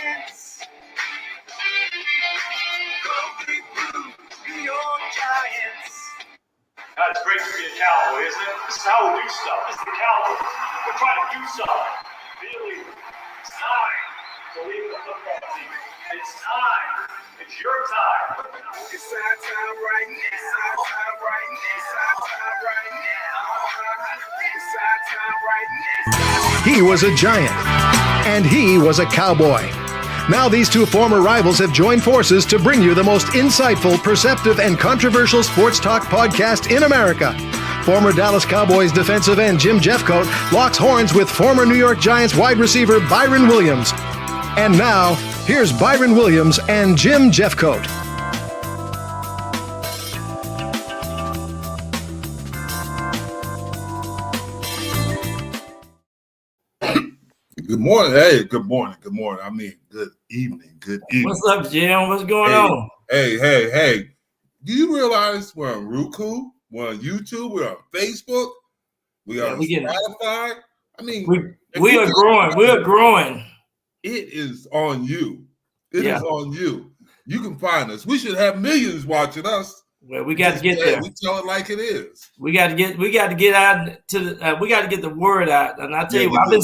Giants. Go big blue, New York Giants. God, it's great to be a Cowboy, isn't it? This is how we do stuff. This is the Cowboys. We're trying to do something. Really, it's time to leave the football team. It's time. It's your time. It's our time right now. It's our time right now. It's our time right now. It's our time right now. He was a Giant, and he was a Cowboy. Now these two former rivals have joined forces to bring you the most insightful, perceptive, and controversial sports talk podcast in America. Former Dallas Cowboys defensive end Jim Jeffcoat locks horns with former New York Giants wide receiver Byron Williams. And now, here's Byron Williams and Jim Jeffcoat. Good morning. Hey, good morning. Good morning. I mean, good evening. Good evening. What's up, Jim? What's going on? Hey. Do you realize we're on Roku? We're on YouTube. We're on Facebook. We are on Spotify. I mean, we are growing. We are growing. It is on you. It is on you. You can find us. We should have millions watching us. Well, we got to get there. We tell it like it is. We got to get out to the. We got to get the word out. And I tell you, I've been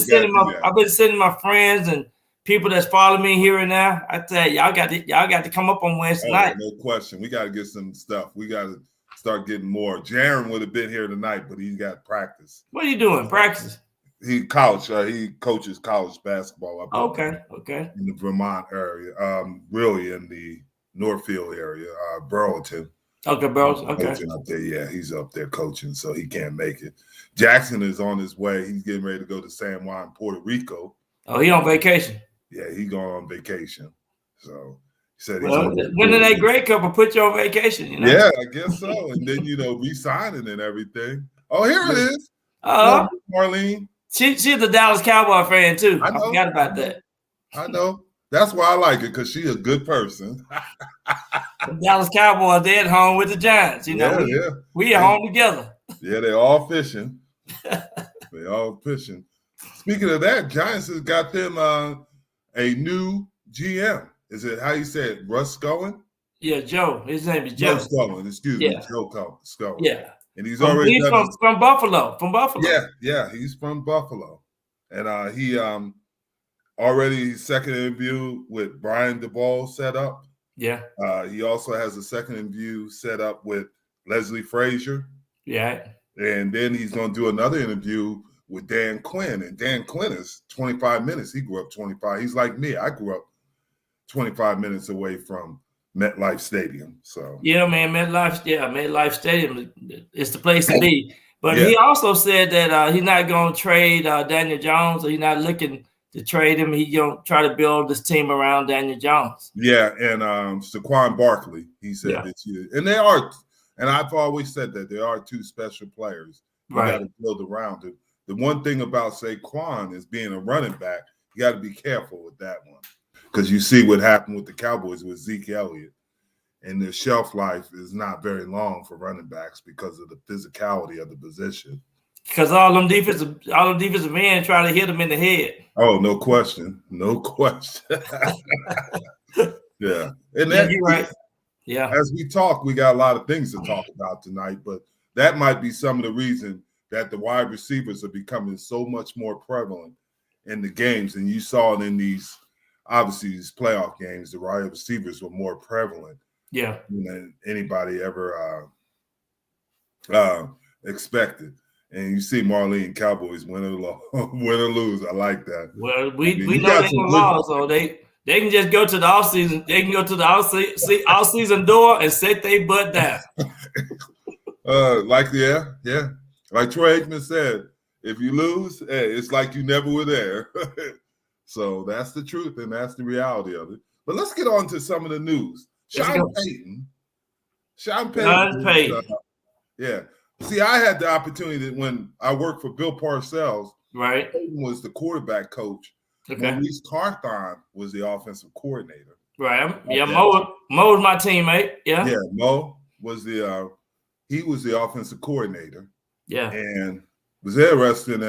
sending my friends and people that's following me here and there. I tell you, y'all got to come up on Wednesday night. No question. We got to get some stuff. We got to start getting more. Jaron would have been here tonight, but he's got practice. What are you doing? Practice? He coaches college basketball up in the Vermont area, really in the Northfield area, Burlington. Okay, Burlington. Okay. Coaching up there, yeah, he's up there coaching, so he can't make it. Jackson is on his way. He's getting ready to go to San Juan, Puerto Rico. Oh, he on vacation? Yeah, he going on vacation. So he said winning that Grey Cup will put you on vacation, you know? Yeah, I guess so. And then, re-signing and everything. Oh, here it is. Marlene. She's a Dallas Cowboy fan too. I forgot about that. I know. That's why I like it, because she's a good person. The Dallas Cowboys, they're at home with the Giants. We at home together. Yeah, they're all fishing. They're all fishing. Speaking of that, Giants has got them a new GM. Is it how you say it? Russ Scowen? Yeah, Joe. His name is Joe. Joe Scowen. Excuse me, Joe Scowen. Yeah. And he's already from Buffalo. From Buffalo. Yeah, he's from Buffalo. And he already second interview with Brian DeVol set up. Yeah. He also has a second interview set up with Leslie Frazier. Yeah. And then he's going to do another interview with Dan Quinn. And Dan Quinn is 25 minutes. He grew up 25. He's like me. I grew up 25 minutes away from MetLife Stadium. So yeah, man, MetLife Stadium is the place to be. But he also said that he's not going to trade Daniel Jones, or he's not looking to trade him. He's going to try to build this team around Daniel Jones. Yeah, and Saquon Barkley, he said this year. And they are, and I've always said that there are two special players you got to build around it. The one thing about Saquon is being a running back, you got to be careful with that one. Because you see what happened with the Cowboys with Zeke Elliott. And their shelf life is not very long for running backs because of the physicality of the position. Because all them defensive men try to hit him in the head. Oh, no question. No question. Yeah. And you're right. Yeah. As we talk, we got a lot of things to talk about tonight, but that might be some of the reason that the wide receivers are becoming so much more prevalent in the games. And you saw it in these playoff games, the wide receivers were more prevalent. Yeah. Than anybody ever expected. And you see Marlene Cowboys win or lose. I like that. Well, we know they're going to lose, so they can just go to the offseason. They can go to the offseason door and set their butt down. Like Troy Aikman said, if you lose, hey, it's like you never were there. So that's the truth, and that's the reality of it. But let's get on to some of the news. Sean Payton. Yeah. See, I had the opportunity when I worked for Bill Parcells. Right. Payton was the quarterback coach. Okay. Maurice Carthon was the offensive coordinator. Right. Yeah, Mo was my teammate. Yeah. Yeah, Mo was he was the offensive coordinator. Yeah. And was interesting.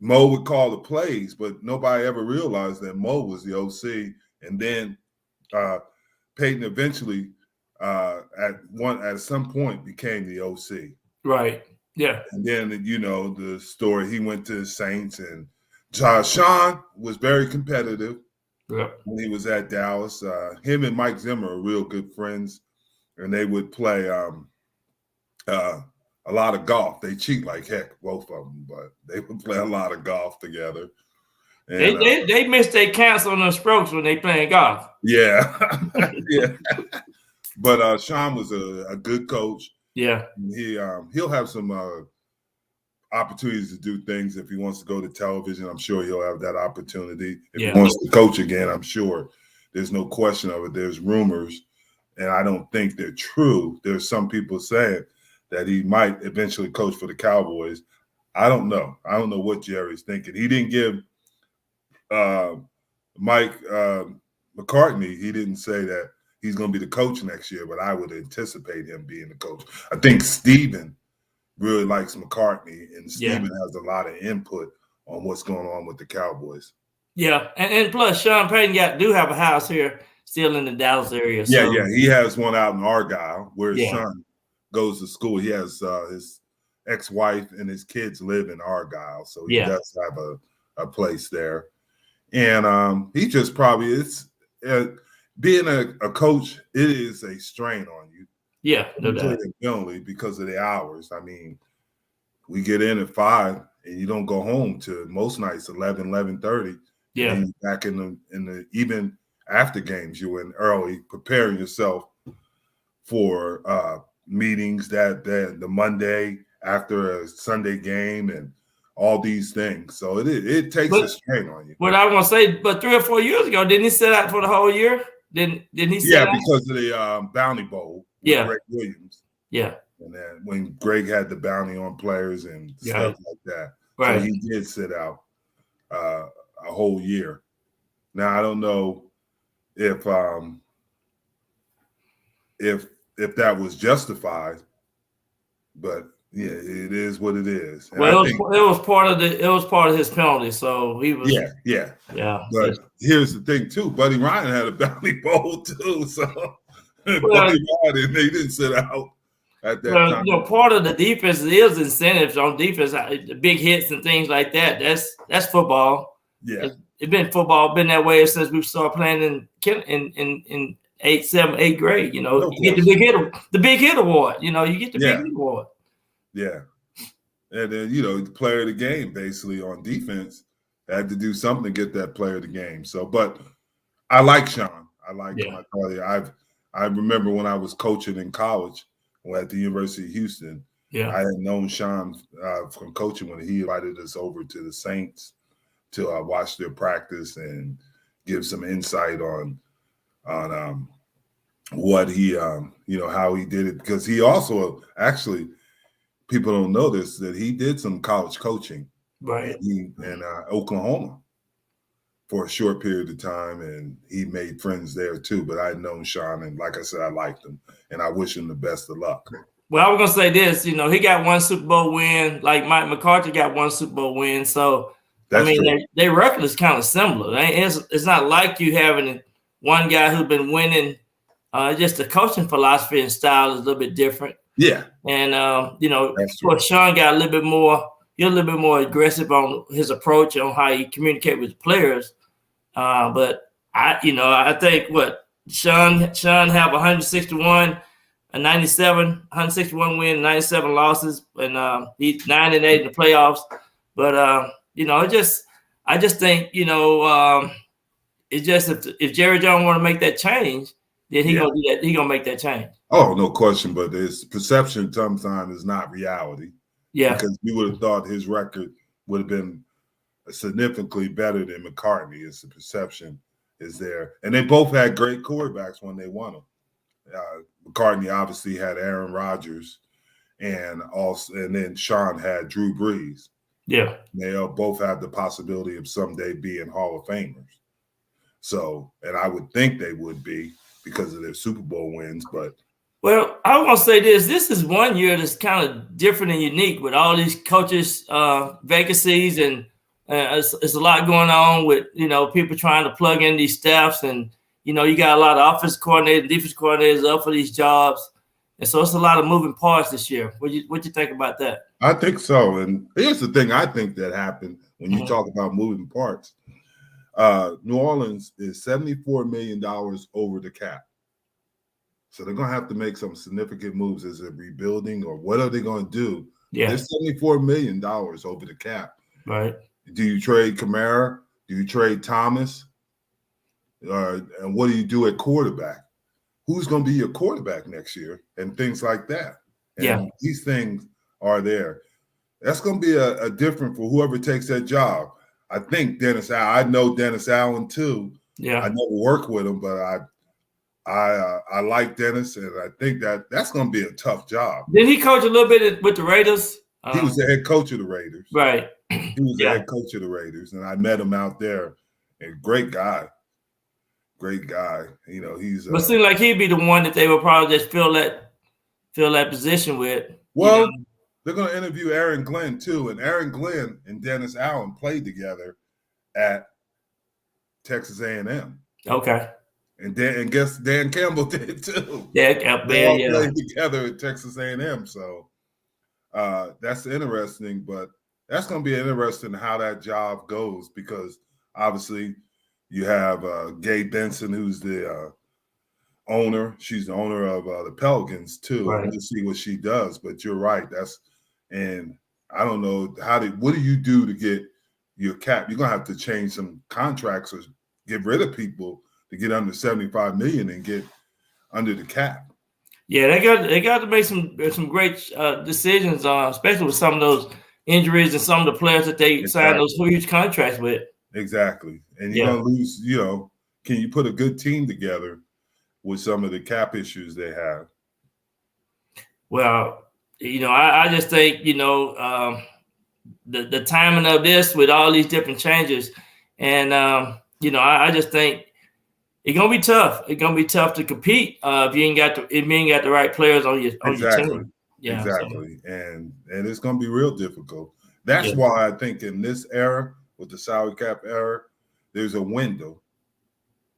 Mo would call the plays, but nobody ever realized that Mo was the OC. And then Peyton eventually at some point became the OC. Right. Yeah. And then, the story, he went to the Saints, and Sean was very competitive when he was at Dallas. Him and Mike Zimmer are real good friends, and they would play a lot of golf. They cheat like heck, both of them, but they would play a lot of golf together. And, they miss their counts on those strokes when they playing golf. Yeah. Yeah. But Sean was a good coach. Yeah. He'll have some opportunities to do things. If he wants to go to television, I'm sure he'll have that opportunity. If he wants to coach again, I'm sure there's no question of it. There's rumors, and I don't think they're true. There's some people saying that he might eventually coach for the Cowboys. I don't know. I don't know what Jerry's thinking. He didn't give Mike McCartney, he didn't say that he's going to be the coach next year, but I would anticipate him being the coach. I think Steven really likes McCartney, and Steven has a lot of input on what's going on with the Cowboys. Yeah, and plus Sean Payton do have a house here still in the Dallas area. So. Yeah, he has one out in Argyle where his son goes to school. He has his ex-wife and his kids live in Argyle, so he does have a place there. And he just probably being a coach, it is a strain on you. Yeah, no doubt. Only because of the hours. I mean, we get in at 5 and you don't go home to most nights 11:30. Yeah. And back in the even after games, you're in early, preparing yourself for meetings that the Monday after a Sunday game and all these things. So it takes a strain on you. What I want to say, but 3 or 4 years ago, didn't he sit out for the whole year? Didn't he sit out? Because of the Bounty Bowl with Greg Williams. Yeah. And then when Greg had the bounty on players and stuff like that. Right. So he did sit out a whole year. Now I don't know if that was justified, but yeah, it is what it is. And well, it was part of his penalty, so he was. Yeah. But here's the thing too: Buddy Ryan had a bounty bowl too, so Buddy Ryan, they didn't sit out at that time. Part of the defense is incentives on defense, big hits and things like that. That's football. Yeah, it's been football, been that way since we started playing in 8th grade. You get the big hit award. You get the big hit award. Yeah. And then, the player of the game basically on defense had to do something to get that player of the game. So, but I like Sean. I like him. I remember when I was coaching in college at the University of Houston. Yeah. I had known Sean from coaching when he invited us over to the Saints to watch their practice and give some insight on what he, how he did it. Because he also actually – people don't know this, that he did some college coaching in Oklahoma for a short period of time, and he made friends there too. But I'd known Sean, and like I said, I liked him, and I wish him the best of luck. Well, I was going to say this, he got one Super Bowl win, like Mike McCarthy got one Super Bowl win. So, their record is kind of similar. It's not like you having one guy who's been winning. Just the coaching philosophy and style is a little bit different. Yeah. And, Sean got a little bit more aggressive on his approach on how he communicate with the players. But I think Sean have 161 and 97, 161 wins, 97 losses, and he's 9-8 in the playoffs. But, I just think, it's just if Jerry Jones want to make that change, then he's gonna do that. He's gonna make that change. Oh, no question. But his perception sometimes is not reality. Yeah, because you would have thought his record would have been significantly better than McCartney. It's the perception is there, and they both had great quarterbacks when they won them. McCartney obviously had Aaron Rodgers, and then Sean had Drew Brees. Yeah, they both have the possibility of someday being Hall of Famers. So, and I would think they would be, because of their Super Bowl wins, but I want to say this is one year that's kind of different and unique with all these coaches vacancies and It's a lot going on with, people trying to plug in these staffs, and, you got a lot of offensive coordinators, defense coordinators up for these jobs. And so it's a lot of moving parts this year. What you think about that? I think so. And here's the thing I think that happened when you talk about moving parts. New Orleans is $74 million over the cap. So they're going to have to make some significant moves. Is it rebuilding, or what are they going to do? Yeah. There's $74 million over the cap. Right. Do you trade Kamara? Do you trade Thomas? And what do you do at quarterback? Who's going to be your quarterback next year? And things like that. And these things are there. That's going to be a different for whoever takes that job. I think Dennis Allen. I know Dennis Allen too. Yeah. I never worked with him, but I like Dennis, and I think that's going to be a tough job. Did he coach a little bit with the Raiders? He was the head coach of the Raiders. Right. He was the head coach of the Raiders, and I met him out there. And great guy. Great guy. He's. But it seemed like he'd be the one that they would probably just fill that position with. Well, they're going to interview Aaron Glenn too, and Aaron Glenn and Dennis Allen played together at Texas A&M. Okay. And guess Dan Campbell did too. They all played together at Texas A&M. So that's interesting, but that's going to be interesting how that job goes, because obviously you have Gay Benson, who's the owner. She's the owner of the Pelicans too. Right. We'll see what she does. But you're right. And I don't know what do you do to get your cap? You're gonna have to change some contracts or get rid of people to get under $75 million and get under the cap. Yeah, they got to make some great decisions, especially with some of those injuries and some of the players that they signed those huge contracts with. Exactly. And you're gonna lose, can you put a good team together with some of the cap issues they have? Well, I just think, the timing of this with all these different changes, and I just think it's gonna be tough. It's gonna be tough to compete if you ain't got the right players on your team. Yeah, exactly. So. And it's gonna be real difficult. That's why I think in this era, with the salary cap era, there's a window,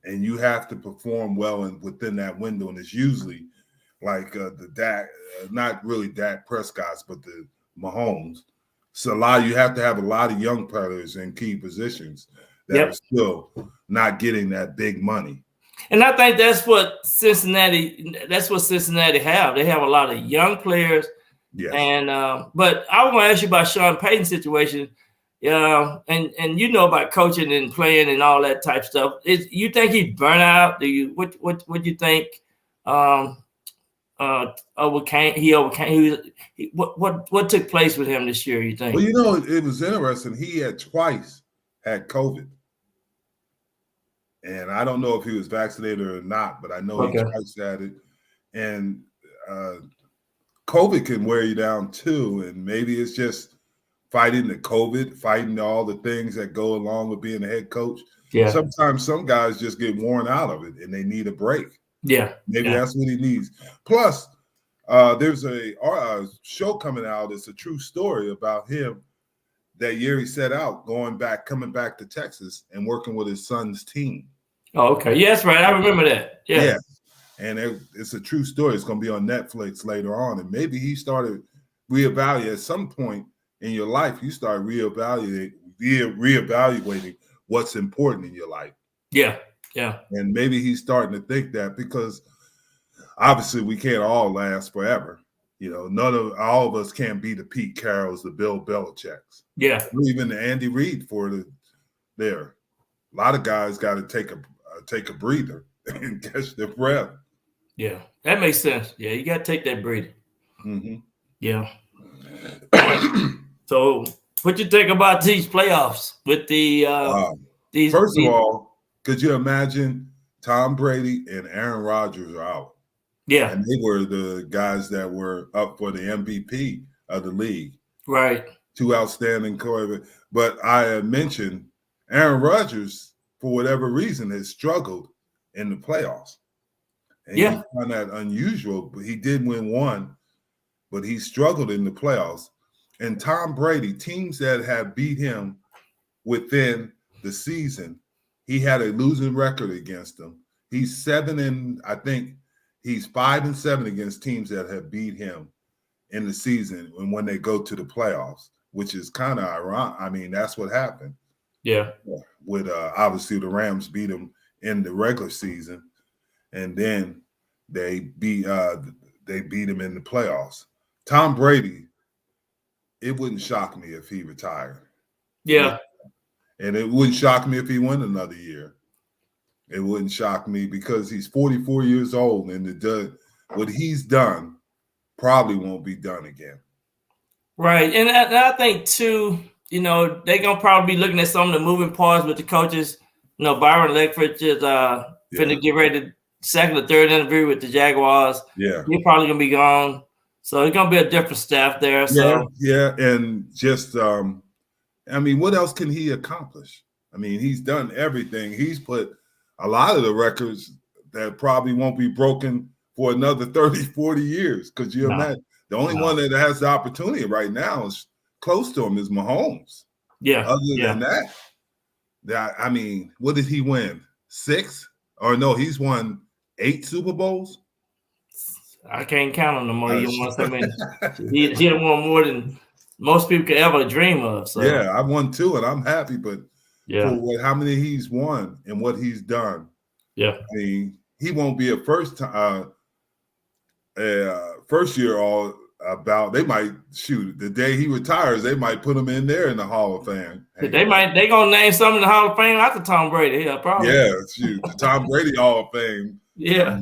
and you have to perform well within that window. And it's usually like the Dak, not really Dak Prescott's, but the Mahomes. So you have to have a lot of young players in key positions that are still not getting that big money. And I think that's what Cincinnati have. They have a lot of young players. Yes. And but I want to ask you about Sean Payton's situation. And about coaching and playing and all that type stuff. You think he's burnt out? What do you think? What took place with him this year, you think? Well, it was interesting. He had twice had COVID. And I don't know if he was vaccinated or not, but I know he twice had it. And COVID can wear you down too. And maybe it's just fighting the COVID, fighting all the things that go along with being a head coach. Yeah. Sometimes some guys just get worn out of it and they need a break. Yeah. Maybe that's what he needs. Plus, there's a show coming out. It's a true story about him. That year he set out coming back to Texas and working with his son's team. Oh, okay. Yes, right. I remember that. Yeah. And it's a true story. It's going to be on Netflix later on. And maybe he started reevaluating at some point in your life. You start reevaluating what's important in your life. Yeah. Yeah. And maybe he's starting to think that, because obviously we can't all last forever. All of us can't be the Pete Carrolls, the Bill Belichick's. Yeah. Even the Andy Reid there. A lot of guys got to take a breather and catch their breath. Yeah, that makes sense. Yeah, you got to take that breather. Mm-hmm. Yeah. So, what you think about these playoffs with the these? First of all, could you imagine Tom Brady and Aaron Rodgers are out? Yeah, and they were the guys that were up for the MVP of the league. Right. Two outstanding quarterbacks. But I mentioned Aaron Rodgers, for whatever reason, has struggled in the playoffs. And you find that unusual, but he did win one, but he struggled in the playoffs. And Tom Brady, teams that have beat him within the season, he had a losing record against them. He's 5-7 against teams that have beat him in the season and when they go to the playoffs, which is kind of ironic. I mean, that's what happened. Yeah. With obviously the Rams beat him in the regular season, and then they beat him in the playoffs. Tom Brady, it wouldn't shock me if he retired. Yeah. And it wouldn't shock me if he went another year. It wouldn't shock me because he's 44 years old, and what he's done probably won't be done again. Right. And I think, too, they're going to probably be looking at some of the moving parts with the coaches. Byron Leftwich is finna get ready to second or third interview with the Jaguars. Yeah. He's probably going to be gone. So it's going to be a different staff there. So. Yeah. And just, what else can he accomplish? I mean, he's done everything. He's put a lot of the records that probably won't be broken for another 30, 40 years. Because imagine the only one that has the opportunity right now is close to him is Mahomes. Yeah. Other than that, what did he win? 6? Or no, he's won 8 Super Bowls. I can't count on no more. He done won more than most people could ever dream of. So. Yeah, I won 2, and I'm happy. But for how many he's won and what he's done, I mean, he won't be a first year all about. They might the day he retires. They might put him in there in the Hall of Fame. They gonna name something in the Hall of Fame after Tom Brady. Yeah, probably. Yeah, the Tom Brady Hall of Fame. Yeah.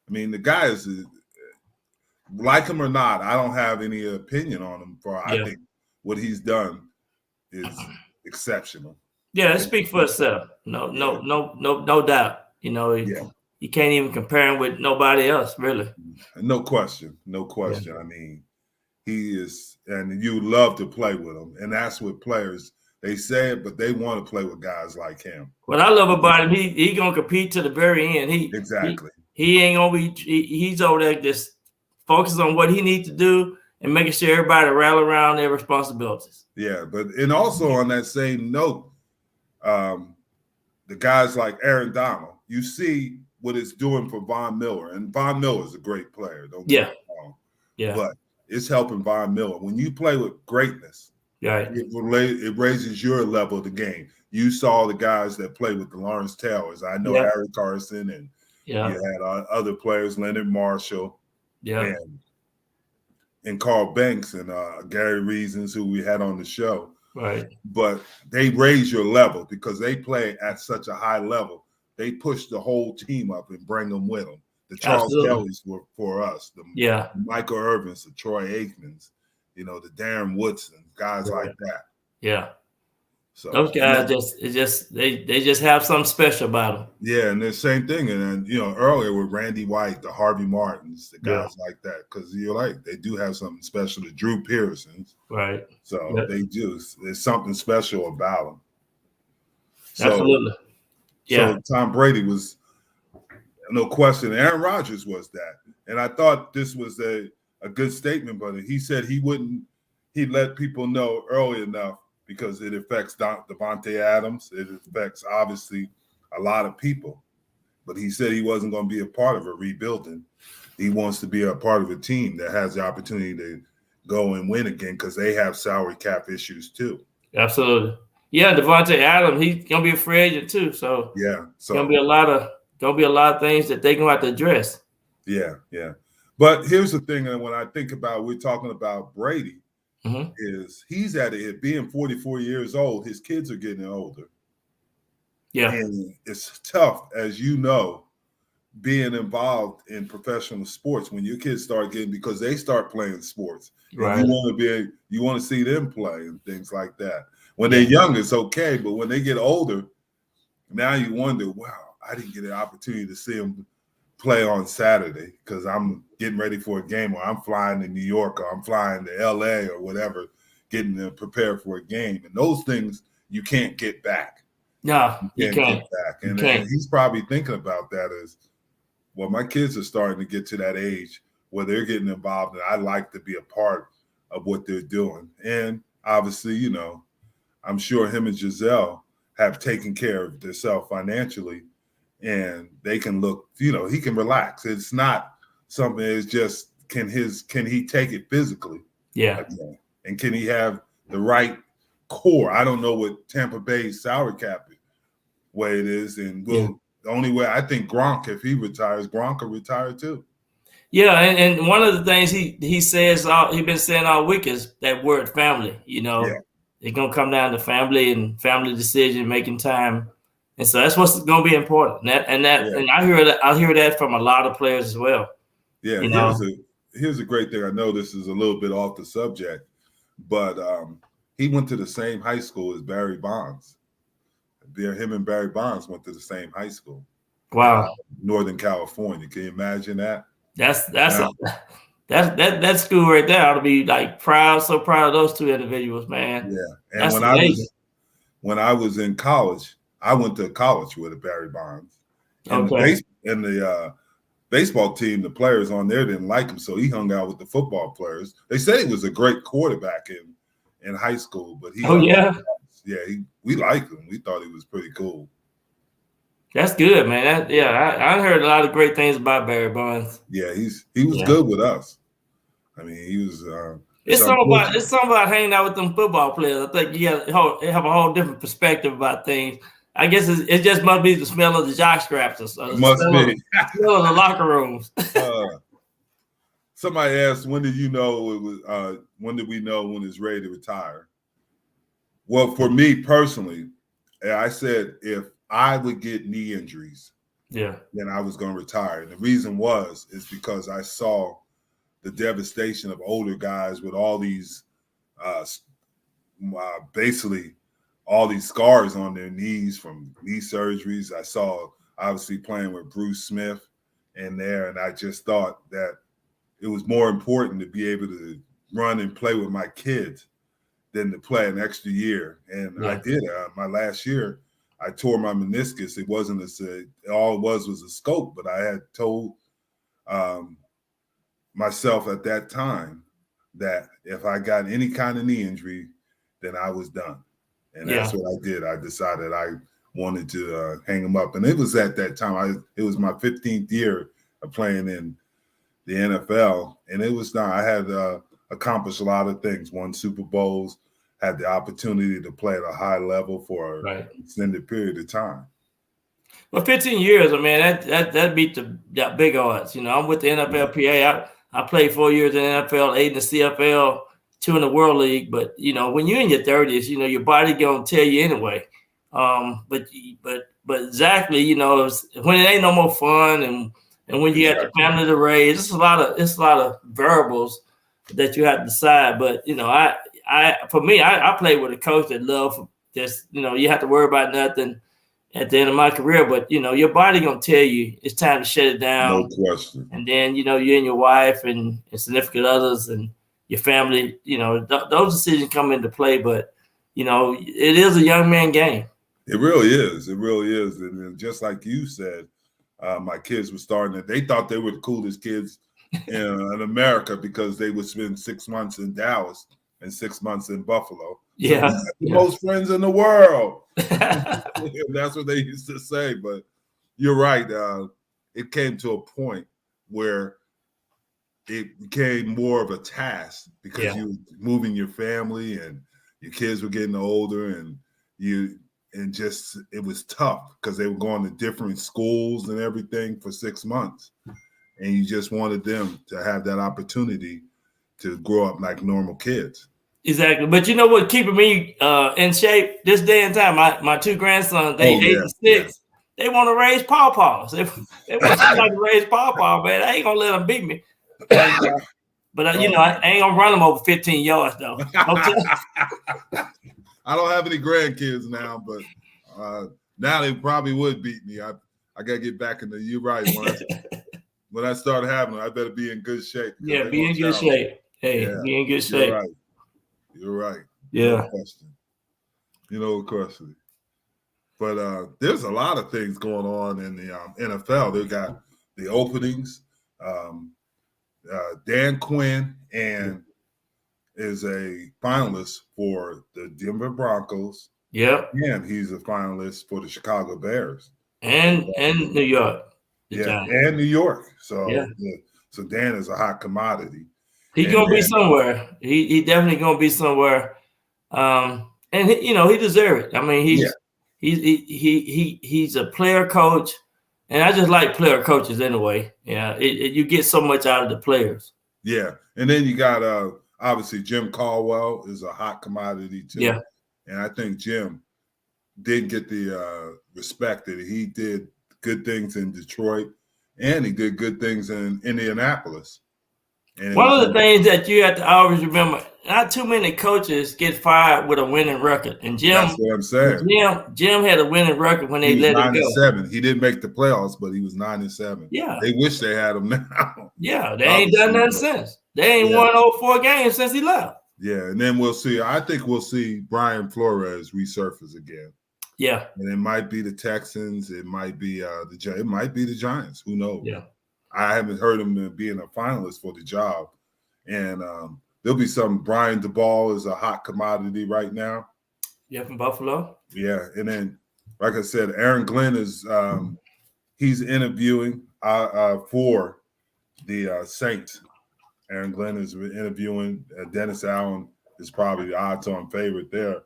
I mean, the guy is, like him or not, I don't have any opinion on him. I think what he's done is exceptional. Yeah, it speaks for itself. No doubt. You can't even compare him with nobody else, really. No question. I mean, he is, and you love to play with him, and that's what players. They say it, but they want to play with guys like him. What I love about him, he gonna compete to the very end. Exactly. He ain't gonna be. He's over there just focusing on what he needs to do and making sure everybody rally around their responsibilities. Yeah, and also on that same note, the guys like Aaron Donald, you see what it's doing for Von Miller, and Von Miller is a great player. Don't get me wrong. Yeah, but it's helping Von Miller when you play with greatness. Right. It raises your level of the game. You saw the guys that play with the Lawrence Taylors. I know Harry Carson, and you had other players, Leonard Marshall, and Carl Banks, and Gary Reasons, who we had on the show. Right. But they raise your level because they play at such a high level. They push the whole team up and bring them with them. The Charles Kellys were for us. The Michael Irvins, the Troy Aikmans, the Darren Woodson, guys like that. Yeah. So those guys they just have something special about them. Yeah, and the same thing. And then, earlier with Randy White, the Harvey Martins, the guys like that, because they do have something special. The Drew Pearsons. Right. So they do. There's something special about them. So, absolutely. Yeah. So Tom Brady was, no question. Aaron Rodgers was that. And I thought this was a good statement, but he said he'd let people know early enough because it affects Devontae Adams. It affects, obviously, a lot of people. But he said he wasn't going to be a part of a rebuilding. He wants to be a part of a team that has the opportunity to go and win again because they have salary cap issues too. Absolutely. Yeah, Devontae Adams, he's going to be a free agent too. So it's going to be a lot of things that they're going to have to address. Yeah. But here's the thing, and when I think about, we're talking about Brady, is he's at it being 44 years old. His kids are getting older. Yeah. And it's tough, as you know, being involved in professional sports when your kids start because they start playing sports. Right. You want to see them play and things like that. When they're young, it's okay. But when they get older, now you wonder, wow, I didn't get an opportunity to see them play on Saturday because I'm getting ready for a game, or I'm flying to New York, or I'm flying to LA or whatever, getting them prepared for a game. And those things you can't get back. No, you can't. Get back. And he's probably thinking about that as, well, my kids are starting to get to that age where they're getting involved, and I'd like to be a part of what they're doing. And obviously, I'm sure him and Giselle have taken care of themselves financially, and they can look, he can relax. It's not something that's just, can he take it physically? Yeah. Again? And can he have the right core? I don't know what Tampa Bay's salary cap way it is. And the only way, I think Gronk, if he retires, Gronk will retire too. Yeah, and one of the things he says, he's been saying all week is that word family. It's gonna come down to family and family decision making time, and so that's what's gonna be important. And I hear that from a lot of players as well. Yeah, here's a great thing. I know this is a little bit off the subject, but he went to the same high school as Barry Bonds. Him and Barry Bonds went to the same high school. Wow, Northern California. Can you imagine that? That school right there ought to be like so proud of those two individuals, man. Yeah, and when I was in college, I went to college with Barry Bonds. And the baseball team, the players on there didn't like him, so he hung out with the football players. They said he was a great quarterback in high school, but we liked him. We thought he was pretty cool. That's good, man. I heard a lot of great things about Barry Bonds. Yeah, he was good with us. I mean, he was. It's something about hanging out with them football players. I think you have a whole different perspective about things. I guess it just must be the smell of the jock straps or something. It must be. Smell of the locker rooms. Somebody asked, when did you know it was? When did we know when it's ready to retire? Well, for me personally, I said if I would get knee injuries, then I was going to retire. And the reason is because I saw the devastation of older guys with all these, basically all these scars on their knees from knee surgeries. I saw, obviously, playing with Bruce Smith in there, and I just thought that it was more important to be able to run and play with my kids than to play an extra year. And I did. My last year, I tore my meniscus. It wasn't all it was a scope, but I had told myself at that time that if I got any kind of knee injury, then I was done. And that's what I did. I decided I wanted to hang him up. And it was at that time, it was my 15th year of playing in the NFL. And it was I had accomplished a lot of things, won Super Bowls, had the opportunity to play at a high level for an extended period of time. Well, 15 years, I mean, that beat the big odds. I'm with the NFLPA. I played 4 years in the NFL, 8 in the CFL, 2 in the World League. But, when you're in your 30s, your body going to tell you anyway. But exactly, when it ain't no more fun and when you have the family to raise, it's a lot of variables that you have to decide. But, for me, I played with a coach that loved just, you have to worry about nothing at the end of my career. But, your body going to tell you it's time to shut it down. No question. And then, you and your wife and significant others and your family, those decisions come into play. But, it is a young man game. It really is. It really is. And just like you said, my kids were they thought they were the coolest kids in America because they would spend 6 months in Dallas and 6 months in Buffalo. Yeah. So the most friends in the world. That's what they used to say. But you're right. It came to a point where it became more of a task because you were moving your family and your kids were getting older and it was tough because they were going to different schools and everything for 6 months. And you just wanted them to have that opportunity to grow up like normal kids. Exactly. But you know what keeping me in shape this day and time? My 2 grandsons, they 8 and 6. They want to raise pawpaws. They want somebody to raise pawpaw, man. I ain't going to let them beat me. But I ain't going to run them over 15 yards, though. I don't have any grandkids now, but now they probably would beat me. I got to get back into you're right. When I start having them, I better be in good shape. Yeah, be in good shape. Hey, be in good shape. You're right. Yeah. No question. But there's a lot of things going on in the NFL. They got the openings. Dan Quinn and is a finalist for the Denver Broncos. Yep. And he's a finalist for the Chicago Bears. And New York. Giants. And New York. So yeah. So Dan is a hot commodity. He's gonna be somewhere. He definitely gonna be somewhere. And he deserves it. I mean, he's a player coach, and I just like player coaches anyway. Yeah, you get so much out of the players. Yeah, and then you got obviously Jim Caldwell is a hot commodity too. Yeah, and I think Jim did get the respect that he did good things in Detroit, and he did good things in Indianapolis. And one of the things that you have to always remember: not too many coaches get fired with a winning record. And Jim, that's what I'm saying. Jim had a winning record when they let him go. 9-7. He didn't make the playoffs, but he was 9-7. Yeah, they wish they had him now. Yeah, they ain't done nothing since. They ain't won over 4 games since he left. Yeah, and then we'll see. I think we'll see Brian Flores resurface again. Yeah, and it might be the Texans. It might be it might be the Giants. Who knows? Yeah. I haven't heard him being a finalist for the job. And there'll be some. Brian DeBall is a hot commodity right now. Yeah, from Buffalo. Yeah. And then, like I said, Aaron Glenn is he's interviewing for the Saints. Aaron Glenn is interviewing. Dennis Allen is probably the odds-on favorite there.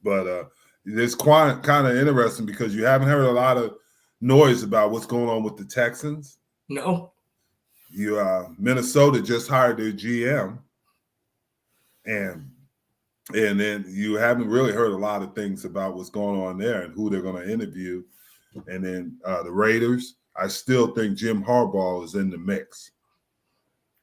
But it's kind of interesting because you haven't heard a lot of noise about what's going on with the Texans. No. Minnesota just hired their GM, and then you haven't really heard a lot of things about what's going on there and who they're going to interview. And then the Raiders, I still think Jim Harbaugh is in the mix,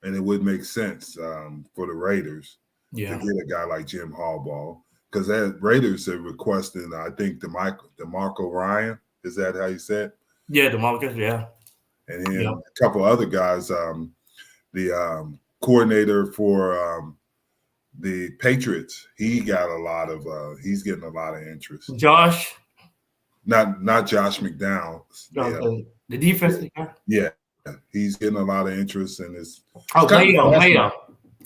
and it would make sense for the Raiders to get a guy like Jim Harbaugh because the Raiders are requesting, I think, DeMarco Ryan. Is that how you said? Yeah, DeMarcus. Yeah. And then a couple other guys, the coordinator for the Patriots, he's getting a lot of interest. Josh, not Josh McDowell. The defensive guy. Yeah, he's getting a lot of interest in this. Mayo.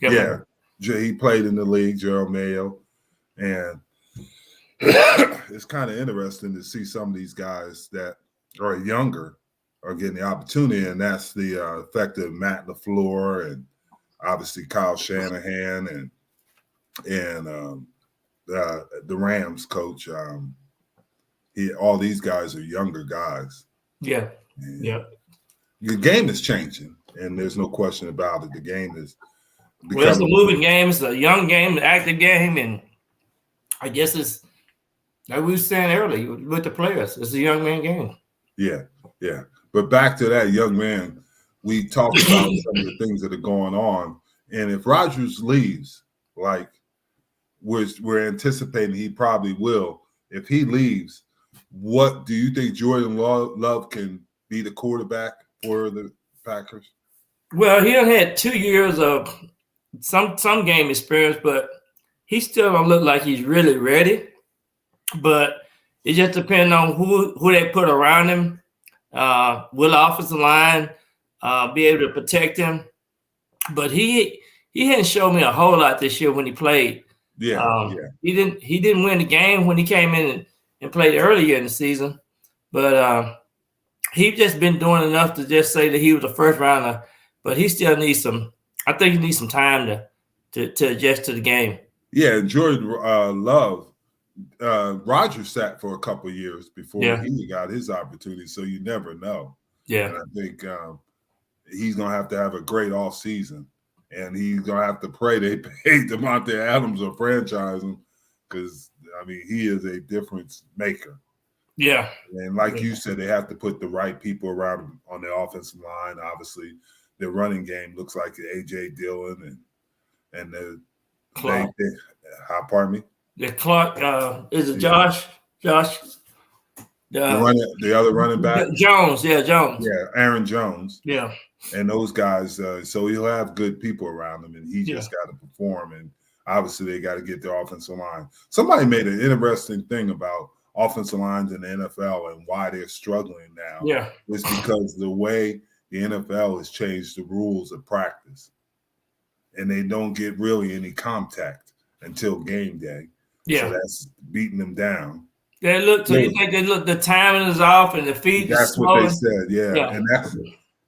Yeah, he played in the league, Gerald Mayo, and it's kind of interesting to see some of these guys that are younger are getting the opportunity, and that's the effect of Matt LaFleur and obviously Kyle Shanahan and the Rams coach. All these guys are younger guys. Yeah, and the game is changing, and there's no question about it. The game is. Well, it's a moving game. It's a young game, an active game, and I guess it's like we were saying earlier with the players. It's a young man game. Yeah. But back to that young man, we talked about some of the things that are going on. And if Rodgers leaves, like we're anticipating he probably will, if he leaves, what do you think Jordan Love can be the quarterback for the Packers? Well, he had 2 years of some game experience, but he still don't look like he's really ready. But it just depends on who they put around him. Will the offensive line be able to protect him? But he hadn't shown me a whole lot this year when he played. He didn't win the game when he came in and played earlier in the season. But he just been doing enough to just say that he was a first rounder. But he still needs some. I think he needs some time to adjust to the game. Yeah, and Jordan Love. Rodgers sat for a couple of years before he got his opportunity, so you never know. Yeah, and I think he's gonna have to have a great off season, and he's gonna have to pray they pay Devontae Adams or franchise him because I mean he is a difference maker. Yeah, and like you said, they have to put the right people around him on the offensive line. Obviously, their running game looks like AJ Dillon and the pardon me. The Clark is it Josh? The other running back? Jones. Yeah, Aaron Jones. Yeah. And those guys, so he'll have good people around him, and he just got to perform. And obviously, they got to get their offensive line. Somebody made an interesting thing about offensive lines in the NFL and why they're struggling now. Yeah. It's because the way the NFL has changed the rules of practice. and they don't get really any contact until game day. Yeah. So that's beating them down. They look. So you think the timing is off and the feet? That's what they said. Yeah. Yeah.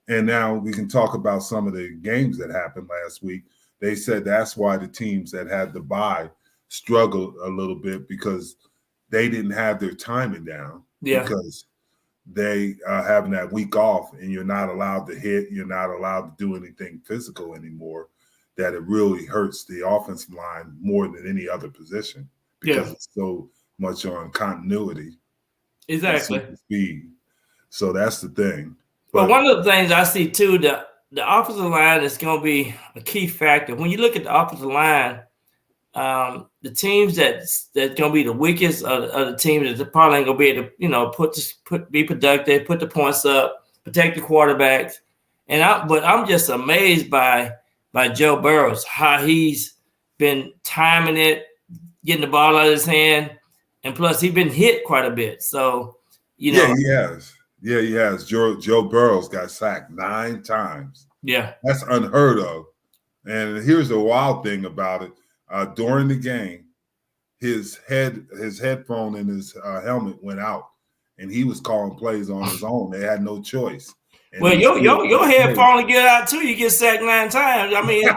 And now we can talk about some of the games that happened last week. They said that's why the teams that had the bye struggled a little bit because they didn't have their timing down. Yeah. Because they are having that week off and you're not allowed to hit, you're not allowed to do anything physical anymore, that it really hurts the offensive line more than any other position because it's so much on continuity. Exactly. Speed. So that's the thing. But one of the things I see too, the offensive line is going to be a key factor. When you look at the offensive line, the teams that's going to be the weakest are the teams that probably ain't going to be able to, be productive, put the points up, protect the quarterbacks. But I'm just amazed by Joe Burrows, how he's been timing it, getting the ball out of his hand, and plus he's been hit quite a bit. So, he has. Yeah, he has. Joe Burrows got sacked 9 times. Yeah. That's unheard of. And here's the wild thing about it. During the game, his headphone and his helmet went out, and he was calling plays on his own. They had no choice. And well, your headphone to get out too. You get sacked 9 times. I mean,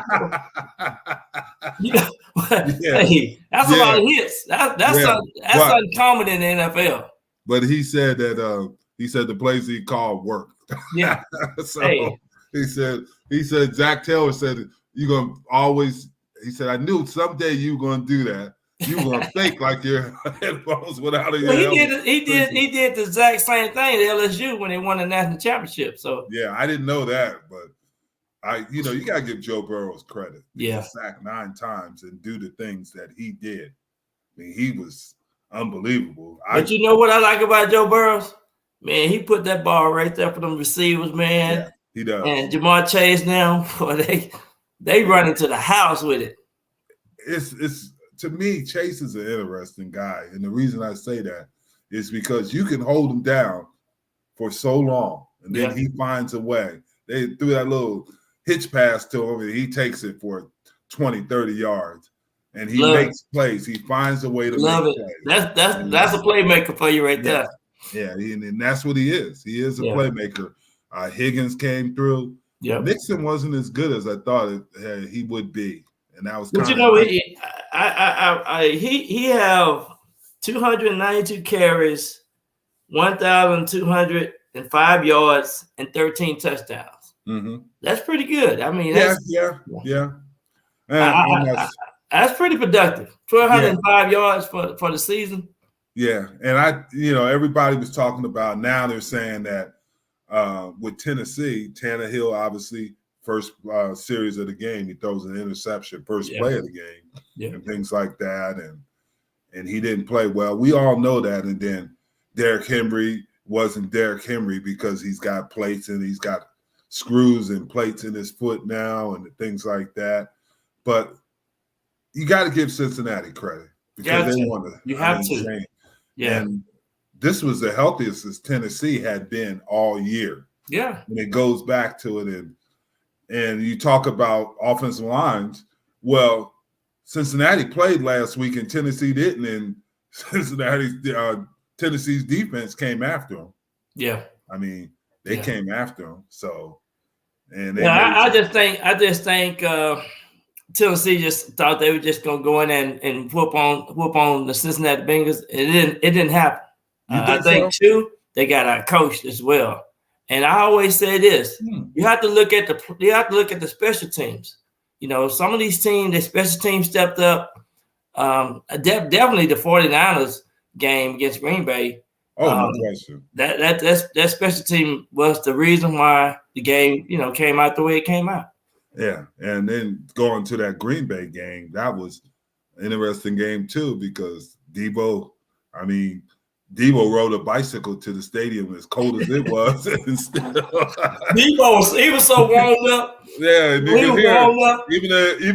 hey, that's a lot of hits. That's uncommon in the NFL. But he said that the plays he called worked. Yeah. So he said Zach Taylor said you're gonna always. He said, I knew someday you were going to do that. You were going to fake like your headphones went out of your helmet. He did the exact same thing at LSU when they won the national championship. So yeah, I didn't know that, but you got to give Joe Burrows credit. Yeah. He sacked 9 times and do the things that he did. I mean, he was unbelievable. But you know what I like about Joe Burrows? Man, he put that ball right there for them receivers, man. Yeah, he does. And Jamar Chase now, they run into the house with it. It's to me, Chase is an interesting guy. And the reason I say that is because you can hold him down for so long. And then he finds a way. They threw that little hitch pass to him and he takes it for 20, 30 yards. And he makes plays. He finds a way to make plays. That's a playmaker for you right there. Yeah, and that's what he is. He is a playmaker. Higgins came through. Yeah, Mixon wasn't as good as I thought he would be, and that was. But he have 292 carries, 1,205 yards, and 13 touchdowns. Mm-hmm. That's pretty good. I mean, yeah. That's pretty productive. 1,205 yards for the season. Yeah, and everybody was talking about now. They're saying that. With Tennessee, Tannehill, obviously, first series of the game, he throws an interception, first play of the game, and things like that. And he didn't play well. We all know that. And then Derrick Henry wasn't Derrick Henry because he's got plates and he's got screws and plates in his foot now and things like that. But you got to give Cincinnati credit because they want to. You have to. Yeah. And this was the healthiest as Tennessee had been all year. Yeah. And it goes back to it. And you talk about offensive lines. Well, Cincinnati played last week and Tennessee didn't. And Tennessee's defense came after them. Yeah. I mean, they came after them. So, and I just think Tennessee just thought they were just going to go in and whoop on the Cincinnati Bengals. It didn't happen. I think too, they got out coached as well. And I always say this: you have to look at the special teams. Some of these teams, the special teams stepped up. Definitely the 49ers game against Green Bay. No question. That special team was the reason why the game, came out the way it came out. Yeah, and then going to that Green Bay game, that was an interesting game too because Debo rode a bicycle to the stadium as cold as it was. Debo, he was so warmed up. Yeah, even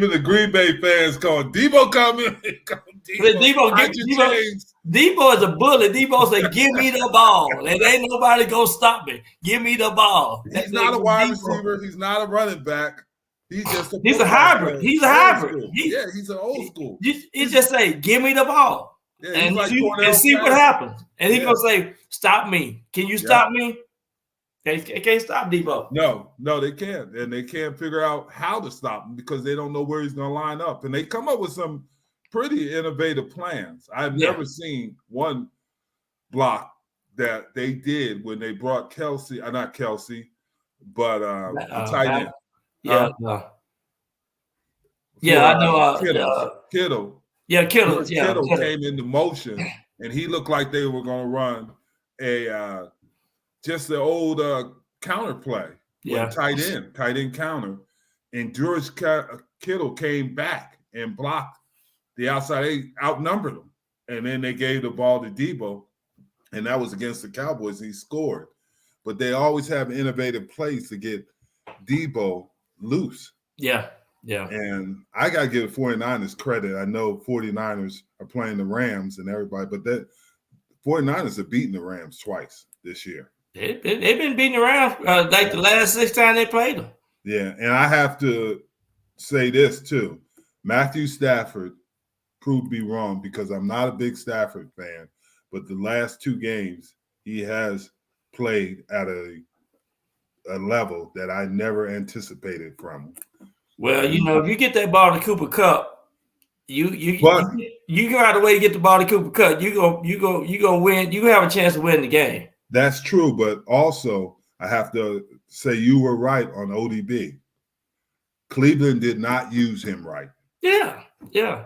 the Green Bay fans called Debo coming. Debo is a bully. Debo said, "Give me the ball, and ain't nobody gonna stop me. Give me the ball." He's not a wide receiver. He's not a running back. He's a hybrid. He's a hybrid. He's an old school. He just say, "Give me the ball," and see what happens. And he's gonna say, "Stop me! Can you stop me?" They can't stop Debo. No, they can't, and they can't figure out how to stop him because they don't know where he's gonna line up. And they come up with some pretty innovative plans. I've never seen one block that they did when they brought Kelsey, not Kelsey, but the tight end. I know. Kittle. Yeah, Kittle. Kittle came into motion, and he looked like they were going to run a just the old counter play. Tight end counter, and George Kittle came back and blocked the outside. They outnumbered him, and then they gave the ball to Debo, and that was against the Cowboys. He scored, but they always have innovative plays to get Debo loose. Yeah. And I got to give the 49ers credit. I know 49ers are playing the Rams and everybody, but that 49ers have beaten the Rams twice this year. They've been beating around like the last 6 times they played them. Yeah, and I have to say this too. Matthew Stafford proved to be wrong because I'm not a big Stafford fan, but the last 2 games he has played at a level that I never anticipated from him. Well, if you get that ball to Cooper Kupp, you go out of the way to get the ball to Cooper Kupp. You go win. You have a chance to win the game. That's true, but also I have to say you were right on ODB. Cleveland did not use him right. Yeah.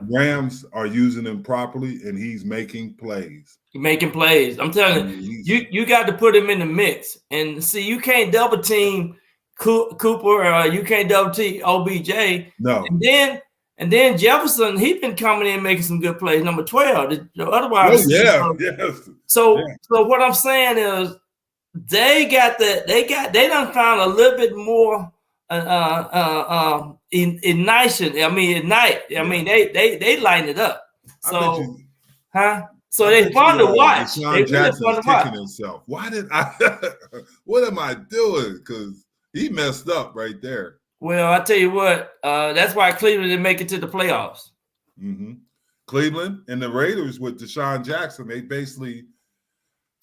Rams are using him properly, and he's making plays. I'm telling you got to put him in the mix. And see, you can't double team Cooper, or you can't double team OBJ. No. And then Jefferson, he's been coming in making some good plays. Number 12. Otherwise, So what I'm saying is, they done found a little bit more ignition. Ignite. I mean, they lighten it up. So, So they fun to watch. Deshaun Jackson's kicking himself. Why did I? What am I doing? Because he messed up right there. Well, I tell you what, that's why Cleveland didn't make it to the playoffs. Mm-hmm. Cleveland and the Raiders with Deshaun Jackson, they basically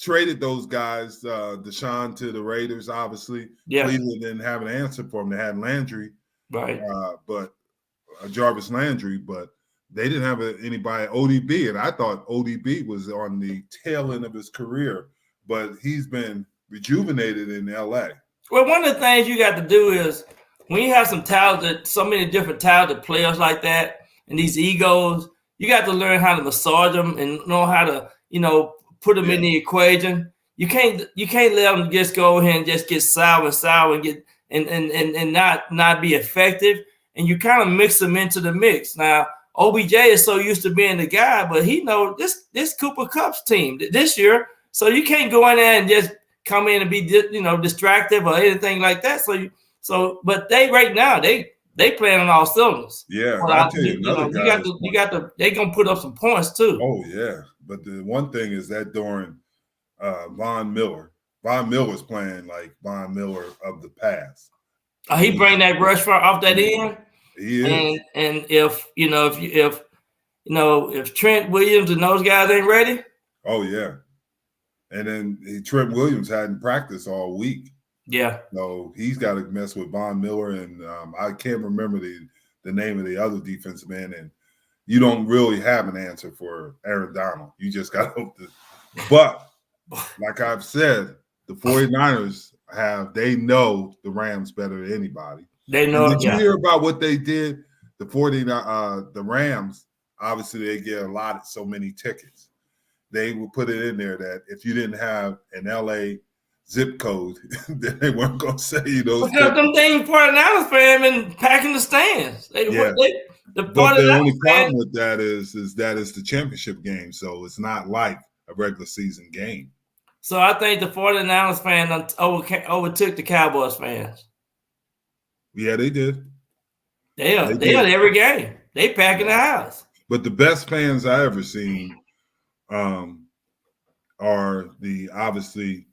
traded those guys, Deshaun to the Raiders, obviously. Yeah. Cleveland didn't have an answer for him. They had Landry, right? But Jarvis Landry, but they didn't have anybody, ODB, and I thought ODB was on the tail end of his career, but he's been rejuvenated in L.A. Well, one of the things you got to do is when you have so many different talented players like that, and these egos, you got to learn how to massage them and know how to, put them in the equation. You can't let them just go ahead and just get sour and get and not be effective. And you kind of mix them into the mix. Now, OBJ is so used to being the guy, but he knows this Cooper Kupp's team this year. So you can't go in there and just come in and be distractive or anything like that. But they right now they playing on all cylinders. Yeah, I'll tell you another guy. They gonna put up some points too. Oh yeah, but the one thing is that during Von Miller's playing like Von Miller of the past. He bring that rush off that end. He is. And if Trent Williams and those guys ain't ready. Oh yeah, and then Trent Williams hadn't practiced all week. Yeah. So he's got to mess with Von Miller, and I can't remember the name of the other defensive man. And you don't really have an answer for Aaron Donald. You just got to hope that. But like I've said, the 49ers they know the Rams better than anybody. They know. And did you hear about what they did? The Rams, obviously they get allotted so many tickets. They would put it in there that if you didn't have an LA zip code, then they weren't going to say those. Because them things 49ers fan and packing the stands. But the only problem with that is that it's the championship game, so it's not like a regular season game. So I think the 49ers fan overtook the Cowboys fans. Yeah, they did. They are every game. They packing the house. But the best fans I ever seen are obviously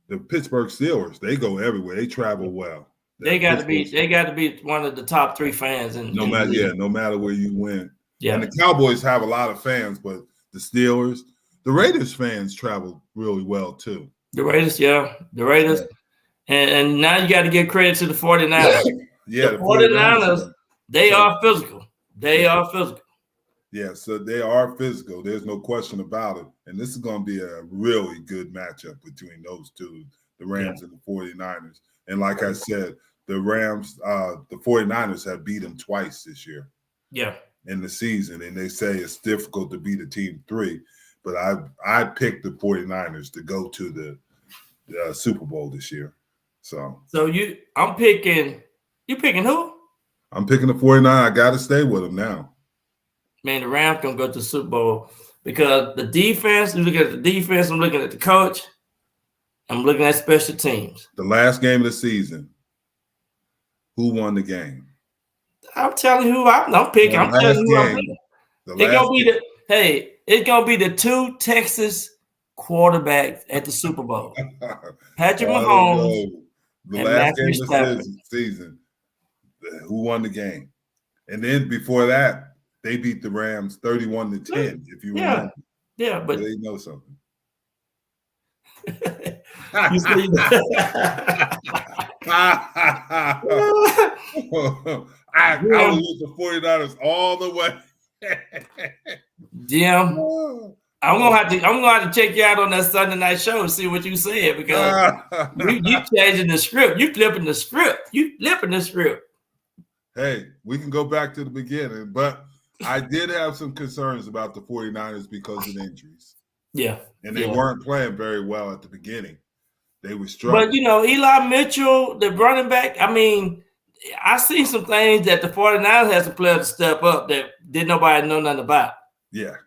the Pittsburgh Steelers. They go everywhere. They travel well. They got to be one of the top 3 fans. No matter where you win. Yeah. And the Cowboys have a lot of fans, but the Steelers, the Raiders fans travel really well too. The Raiders. Yeah. And now you got to give credit to the 49ers. Yeah, the 49ers, they are physical. Yeah, so they are physical. There's no question about it. And this is going to be a really good matchup between those two, the Rams and the 49ers. And like I said, the Rams, the 49ers have beat them twice this year. Yeah. In the season. And they say it's difficult to beat a team 3. But I picked the 49ers to go to the Super Bowl this year. So you picking who? I'm picking the 49ers. I got to stay with them now. Man, the Rams going to go to the Super Bowl because the defense, you look at the defense, I'm looking at the coach, I'm looking at special teams. The last game of the season, who won the game? I'm telling you who I'm picking. I'm telling you who I'm picking. It's going to be the 2 Texas quarterbacks at the Super Bowl. Patrick Mahomes the and last Matthew game of the season. Who won the game? And then before that, they beat the Rams 31-10. If you remember, but they know something. You see I was with the 49ers all the way. Jim, I'm gonna have to check you out on that Sunday night show and see what you said because you changing the script. You flipping the script. Hey, we can go back to the beginning, but I did have some concerns about the 49ers because of injuries. Yeah. And they weren't playing very well at the beginning. They were struggling. But, Eli Mitchell, the running back, I mean, I see some things that the 49ers has to play to step up that did nobody know nothing about. Yeah.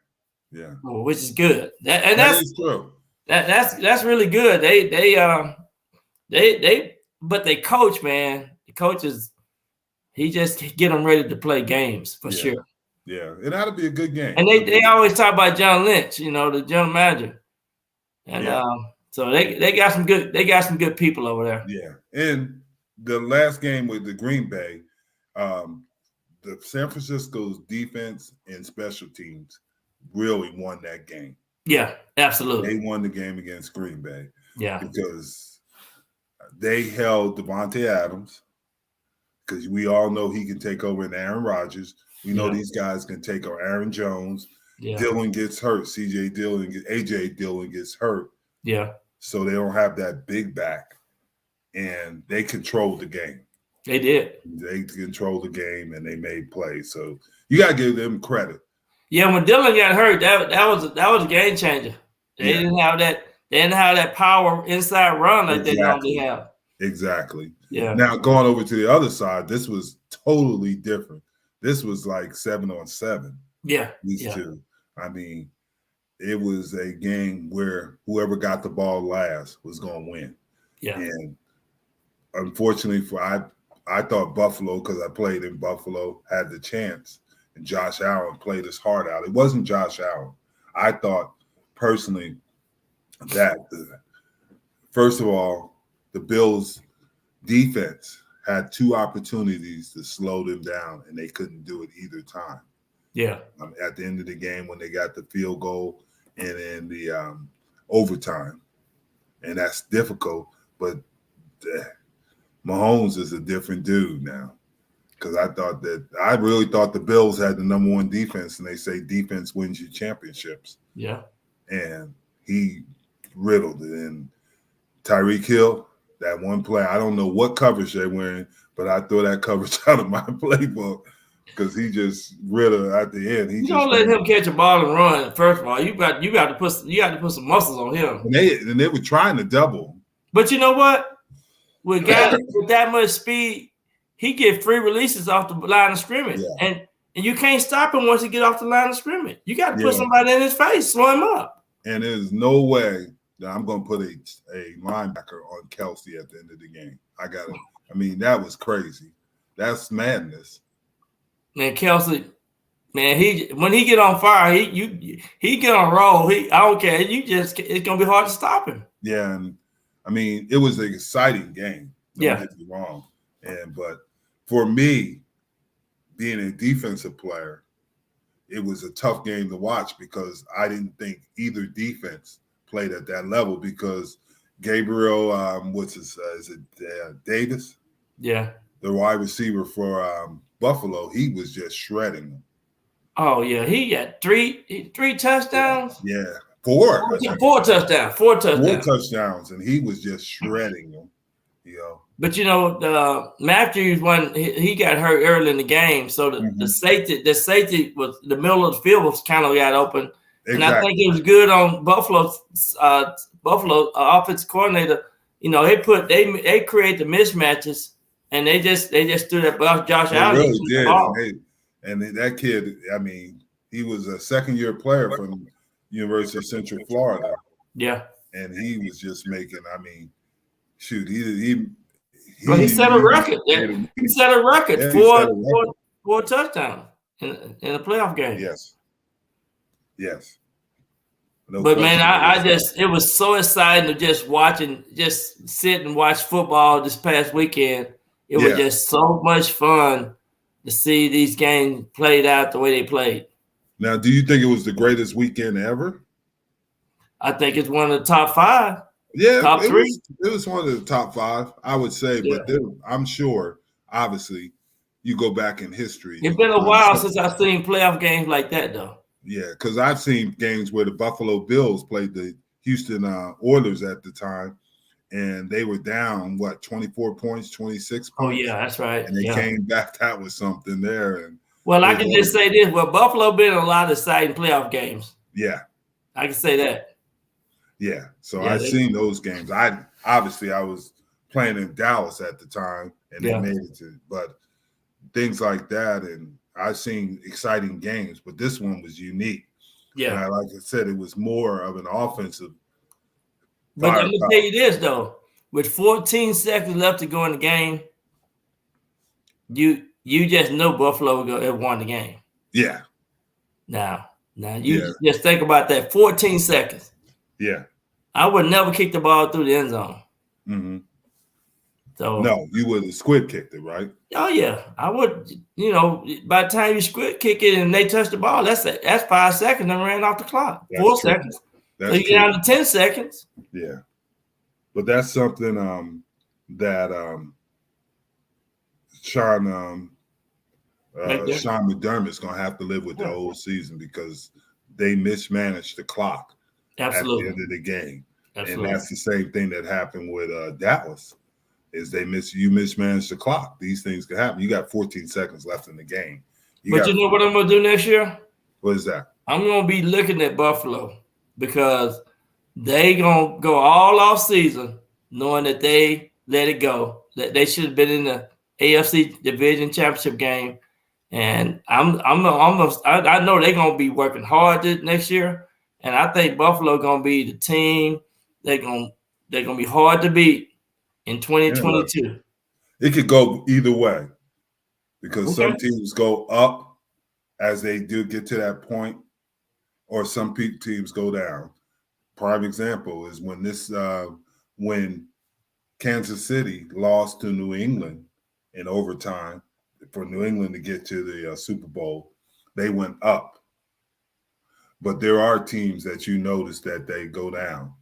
Which is good. That is true. That's really good. But they coach, man. The coaches, he just get them ready to play games for sure. Yeah, it ought to be a good game. And they always talk about John Lynch, the general manager. And so they got some good people over there. Yeah. And the last game with the Green Bay, the San Francisco's defense and special teams really won that game. Yeah, absolutely. They won the game against Green Bay. Yeah. Because they held Devontae Adams, because we all know he can take over in Aaron Rodgers. We know these guys can take over Aaron Jones. Yeah. Dillon gets hurt. AJ Dillon gets hurt. Yeah. So they don't have that big back. And they controlled the game. They did. They controlled the game and they made plays. So you gotta give them credit. Yeah, when Dillon got hurt, that was a game changer. They didn't have that power inside run like they normally have. Exactly. Yeah. Now going over to the other side, this was totally different. This was like 7-on-7. Yeah. These two. I mean, it was a game where whoever got the ball last was going to win. Yeah. And unfortunately, I thought Buffalo, because I played in Buffalo, had the chance, and Josh Allen played his heart out. It wasn't Josh Allen. I thought personally that first of all, the Bills' defense had 2 opportunities to slow them down, and they couldn't do it either time. Yeah. At the end of the game, when they got the field goal and in the overtime, and that's difficult. But Mahomes is a different dude now, because I really thought the Bills had the number 1 defense, and they say defense wins you championships. Yeah. And he riddled it. And Tyreek Hill, that one play, I don't know what coverage they're wearing, but I throw that coverage out of my playbook because he just riddled at the end. You don't let him catch a ball and run. First of all, you got to put some muscles on him. And they were trying to double. But you know what? With guys with that much speed, he get free releases off the line of scrimmage, and you can't stop him once he get off the line of scrimmage. You got to put somebody in his face, slow him up. And there's no way that I'm going to put a linebacker on Kelsey at the end of the game. That was crazy. That's madness. Man, Kelsey, man, when he get on fire, he get on a roll. I don't care. It's going to be hard to stop him. Yeah, and it was an exciting game. Don't get me wrong. But for me, being a defensive player, it was a tough game to watch because I didn't think either defense played at that level because Gabriel, is it Davis? Yeah. The wide receiver for Buffalo, he was just shredding them. Oh, yeah. He got three touchdowns? Yeah. Four touchdowns. Four touchdowns. And he was just shredding them, But, Matthews, he got hurt early in the game, so the safety was the middle of the field was kind of got open. Exactly. And I think it was good on Buffalo's offensive coordinator. They create the mismatches, and they just threw that Josh Allen. Really did. And that kid, I mean, he was a second-year player from University of Central Florida. Yeah. And he was just making, I mean, shoot, he set a record. He set a record for a touchdown in a playoff game. Yes. No but man, it was so exciting to just sit and watch football this past weekend. It was just so much fun to see these games played out the way they played. Now, do you think it was the greatest weekend ever? I think it's one of the top 5. Yeah, top 3. It was one of the top 5, I would say. Yeah. But I'm sure, obviously, you go back in history. It's been a while since I've seen playoff games like that, though. Yeah, because I've seen games where the Buffalo Bills played the Houston Oilers at the time, and they were down, 24 points, 26 points? Oh, yeah, that's right. And they came back. That was something there. And well, I can just say this. Well, Buffalo been in a lot of exciting playoff games. Yeah. I can say that. Yeah. So I've seen those games. I was playing in Dallas at the time, and they made it to. But things like that, and I've seen exciting games, but this one was unique. Yeah. And like I said, it was more of an offensive. But let me tell you this, though. With 14 seconds left to go in the game, you just know Buffalo would have won the game. Yeah. Now you just think about that. 14 seconds. Yeah. I would never kick the ball through the end zone. Mm-hmm. So no, you would have squid kicked it, right? Oh yeah, I would. By the time you squid kick it and they touch the ball, that's 5 seconds and ran off the clock. That's 4 seconds. So you get down to 10 seconds. Yeah, but that's something that Sean McDermott's going to have to live with the whole season because they mismanaged the clock at the end of the game. Absolutely. And that's the same thing that happened with Dallas. Is you mismanage the clock. These things can happen. You got 14 seconds left in the game. You know what I'm going to do next year? What is that? I'm going to be looking at Buffalo because they going to go all off season knowing that they let it go. That they should have been in the AFC Division Championship game. And I know they're going to be working hard next year. And I think Buffalo going to be the team. They're going to be hard to beat. In 2022, it could go either way because some teams go up as they do get to that point, or some teams go down. Prime example is when Kansas City lost to New England in overtime for New England to get to the Super Bowl, they went up. But there are teams that you notice that they go down.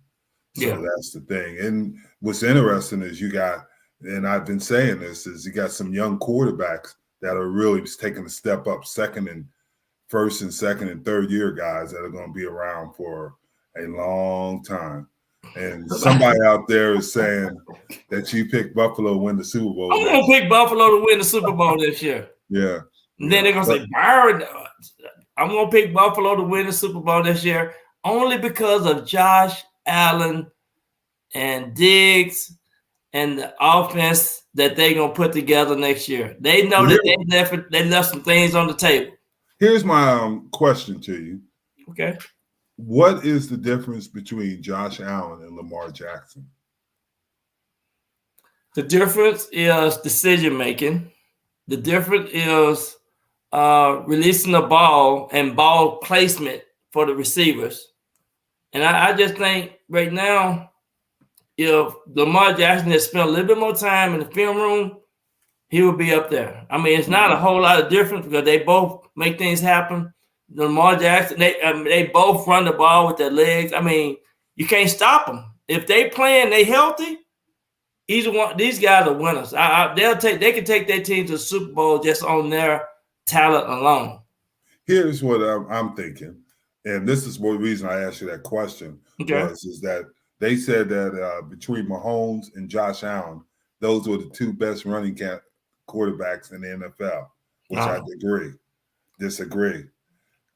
So that's the thing. And what's interesting is you got, and I've been saying this, is you got some young quarterbacks that are really just taking a step up, first and second and third year guys that are going to be around for a long time. And somebody out there is saying that you picked Buffalo to win the Super Bowl. I'm going to pick Buffalo to win the Super Bowl this year. Yeah. And then they're going to say, Byron, I'm going to pick Buffalo to win the Super Bowl this year only because of Josh Allen and Diggs and the offense that they're going to put together next year. They know that they left some things on the table. Here's my question to you. Okay. What is the difference between Josh Allen and Lamar Jackson? The difference is decision-making. The difference is releasing the ball and ball placement for the receivers. And I just think right now, if Lamar Jackson had spent a little bit more time in the film room, he would be up there. I mean, it's not a whole lot of difference because they both make things happen. Lamar Jackson, they both run the ball with their legs. I mean, you can't stop them. If they playing, they healthy. These guys are winners. They can take their team to the Super Bowl just on their talent alone. Here's what I'm thinking, and this is one reason I asked you that question. Is that they said that between Mahomes and Josh Allen, those were the two best running quarterbacks in the NFL, which I disagree.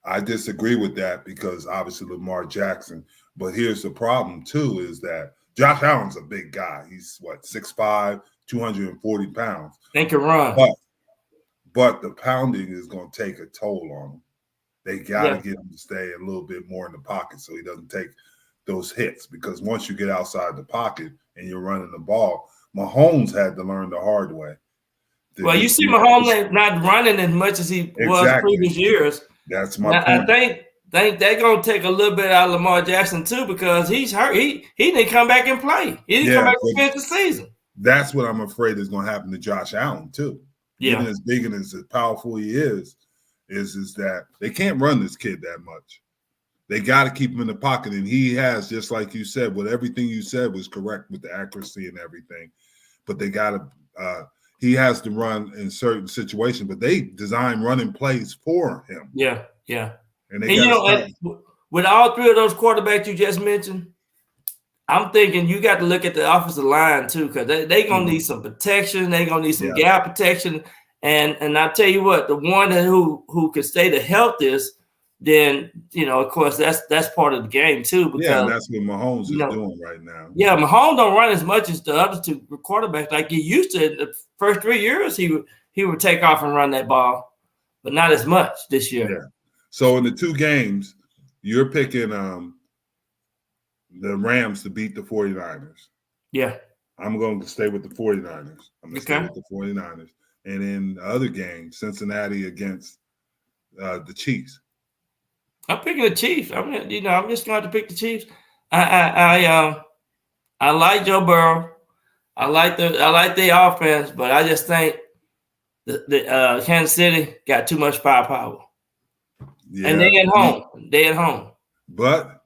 I disagree with that because obviously Lamar Jackson. But here's the problem too: is that Josh Allen's a big guy. He's 6'5", 240 pounds. They can run. But the pounding is going to take a toll on him. They got to get him to stay a little bit more in the pocket so he doesn't take those hits. Because once you get outside the pocket and you're running the ball, Mahomes had to learn the hard way. Well, you see Mahomes not running as much as he was previous years. That's my point. I think they're going to take a little bit out of Lamar Jackson too because he's hurt. He didn't come back and play. He didn't come back and finish the season. That's what I'm afraid is going to happen to Josh Allen too. Yeah. Even as big and as powerful he is that they can't run this kid that much. They got to keep him in the pocket, and he has, just like you said, with everything you said was correct with the accuracy and everything. But they got to he has to run in certain situations, but they design running plays for him. Yeah, yeah. And with all three of those quarterbacks you just mentioned, I'm thinking you got to look at the offensive line too, because they're gonna need some protection. They're gonna need some gap protection. And I tell you what, the one who could stay the healthiest, then of course that's part of the game too. Because, that's what Mahomes is doing right now. Yeah, Mahomes don't run as much as the other two quarterbacks like he used to. In the first 3 years, he would take off and run that ball, but not as much this year. Yeah. So in the two games, you're picking the Rams to beat the 49ers. Yeah. I'm going to stay with the 49ers. I'm going to stay with the 49ers. And in the other game, Cincinnati against the Chiefs. I'm picking the Chiefs. I'm just going to pick the Chiefs. I like Joe Burrow. I like the offense, but I just think the Kansas City got too much firepower. Yeah. And they at home. But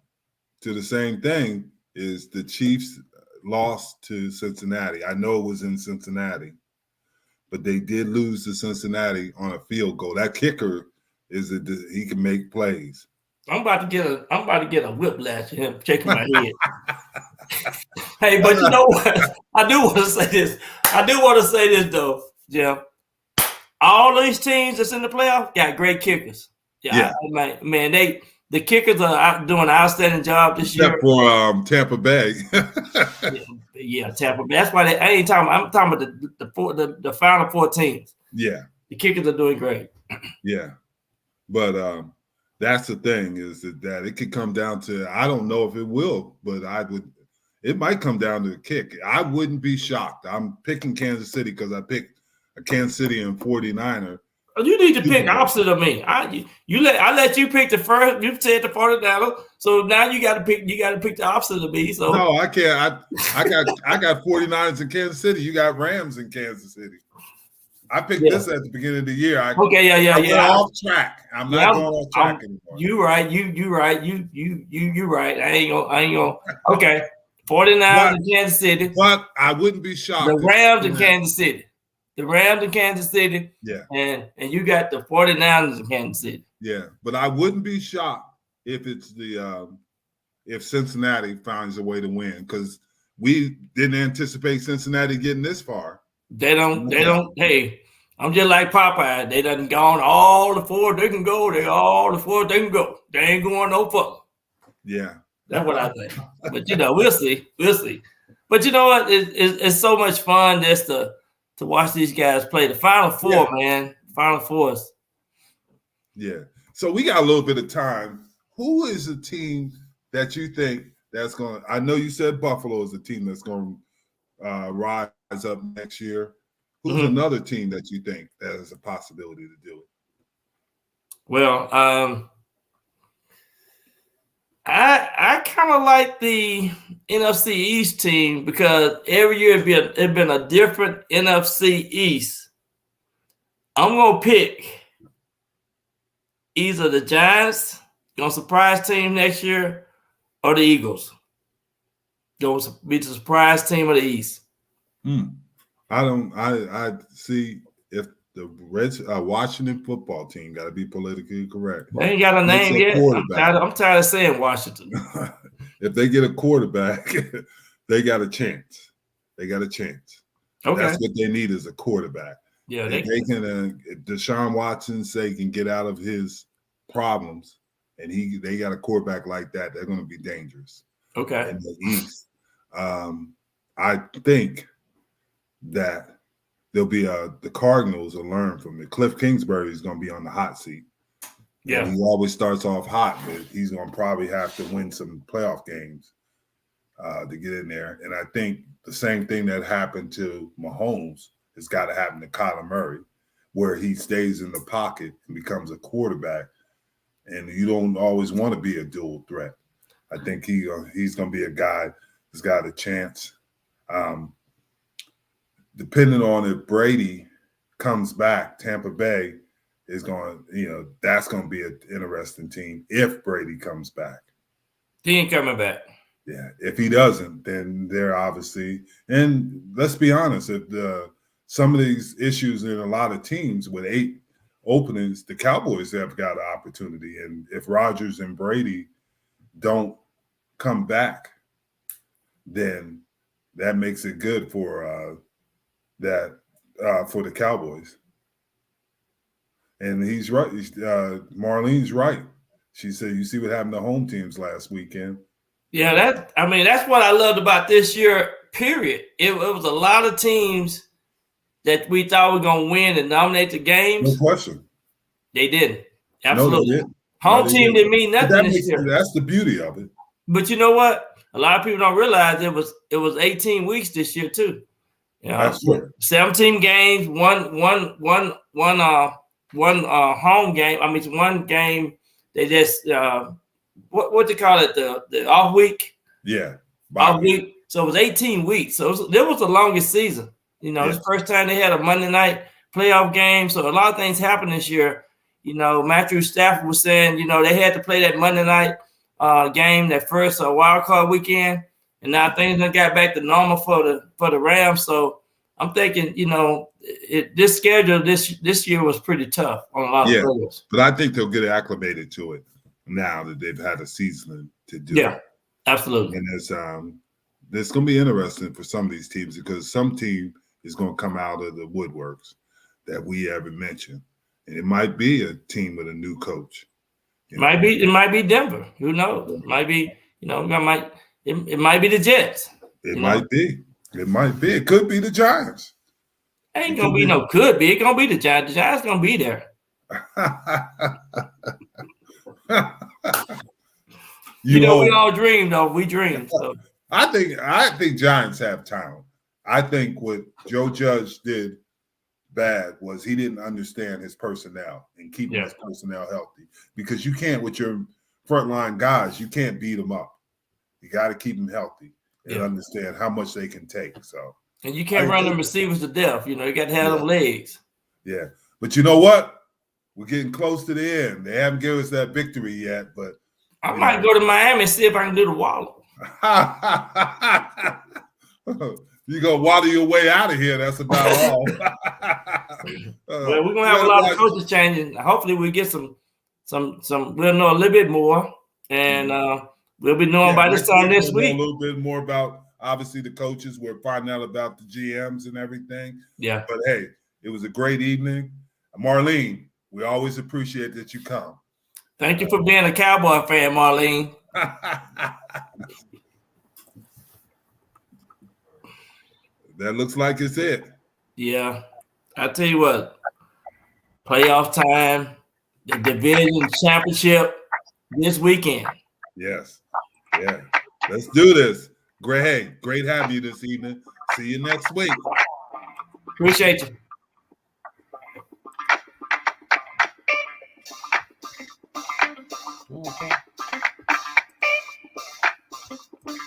to the same thing is the Chiefs lost to Cincinnati. I know it was in Cincinnati, but they did lose to Cincinnati on a field goal. That kicker he can make plays. I'm about to get a whiplash of him shaking my head. Hey, but you know what? I do want to say this though, Jeff. All these teams that's in the playoff got great kickers. Yeah. The kickers are doing an outstanding job this year. Except for Tampa Bay. yeah, Tampa Bay. That's why I'm talking about the final four teams. Yeah. The kickers are doing great. Yeah. But that's the thing is that it could come down to, I don't know if it will, but it might come down to the kick. I wouldn't be shocked. I'm picking Kansas City because I picked a Kansas City and 49er. You need to pick opposite of me. I let you pick the first. You said the 49ers, so now you got to pick the opposite of me. So no, I can't. I got 49ers in Kansas City. You got Rams in Kansas City. I picked this at the beginning of the year. I went off track. I'm not going off track anymore. You right. You right. You right. I ain't gonna. Okay, 49ers in Kansas City. But I wouldn't be shocked. The Rams in Kansas City. The Rams in Kansas City. Yeah. And you got the 49ers in Kansas City. Yeah. But I wouldn't be shocked if it's if Cincinnati finds a way to win, because we didn't anticipate Cincinnati getting this far. They don't, hey, I'm just like Popeye. They done gone all the four they can go. They can go. They ain't going no further. Yeah. That's what I think. But we'll see. But you know what? It's so much fun just to watch these guys play. The Final Four, man. Final Fours. Yeah. So we got a little bit of time. Who is a team that you think that's going to – I know you said Buffalo is a team that's going to rise up next year. Who's another team that you think that has a possibility to do it? Well, I kind of like the NFC East team because every year it's been a different NFC East I'm gonna pick either the Giants, gonna surprise team next year, or the Eagles. Gonna be the surprise team of the East. I see if the Washington football team got to be politically correct. They ain't got a name yet. I'm tired of saying Washington. If they get a quarterback, they got a chance. They got a chance. Okay. That's what they need is a quarterback. Yeah, if they can. If Deshaun Watson can get out of his problems, and they got a quarterback like that, they're going to be dangerous. Okay. In the East, I think that there'll be the Cardinals will learn from it. Cliff Kingsbury is going to be on the hot seat. Yeah, and he always starts off hot, but he's going to probably have to win some playoff games to get in there. And I think the same thing that happened to Mahomes has got to happen to Kyler Murray, where he stays in the pocket and becomes a quarterback. And you don't always want to be a dual threat. I think he's going to be a guy who's got a chance. Depending on if Brady comes back, Tampa Bay is going to, that's going to be an interesting team if Brady comes back. He ain't coming back. Yeah. If he doesn't, then they're obviously, and let's be honest, if some of these issues in a lot of teams with 8 openings, the Cowboys have got an opportunity. And if Rodgers and Brady don't come back, then that makes it good for for the Cowboys. And he's right. Marlene's right. She said, you see what happened to home teams last weekend. Yeah, that's what I loved about this year, period. It was a lot of teams that we thought were going to win and dominate the games. No question. They didn't. Absolutely. No, they didn't. Home team didn't mean nothing this year. That's the beauty of it. But you know what? A lot of people don't realize it was 18 weeks this year too. That's true. 17 games, one home game. I mean, one game. They just what they call it, the off week. Yeah, off week. So it was 18 weeks. So it was the longest season. It's the first time they had a Monday night playoff game. So a lot of things happened this year. Matthew Stafford was saying, they had to play that Monday night game, that first wild card weekend, and now things done got back to normal for the Rams. So I'm thinking, this schedule this year was pretty tough on a lot of players. But I think they'll get acclimated to it now that they've had a season to do it. Yeah, absolutely. And it's going to be interesting for some of these teams because some team is going to come out of the woodworks that we haven't mentioned. And it might be a team with a new coach. It might be Denver. Who knows? It might be, it might be the Jets. It might be. It might be. It could be the Giants. Ain't gonna be no could be. It's gonna be the Giants. The Giants gonna be there. We all dream though. We dream. So. I think Giants have talent. I think what Joe Judge did bad was he didn't understand his personnel and keeping his personnel healthy, because you can't, with your frontline guys, you can't beat them up. You got to keep them healthy and understand how much they can take. So, and you can't run them receivers to death. You got to have them legs. Yeah, but you know what? We're getting close to the end. They haven't given us that victory yet, but I might go to Miami and see if I can do the waddle. You go waddle your way out of here. That's about all. Well, we're gonna have a lot of coaches changing. Hopefully, we get some. We'll know a little bit more, and we'll be knowing by this time this week a little bit more about obviously the coaches. We're finding out about the GMs and everything. Yeah. But hey, it was a great evening, Marlene. We always appreciate that you come. Thank you for being a Cowboy fan, Marlene. That looks like it's it. Yeah. I tell you what, playoff time, the division championship this weekend. Yes. Yeah. Let's do this. Great having you this evening. See you next week. Appreciate you. Okay.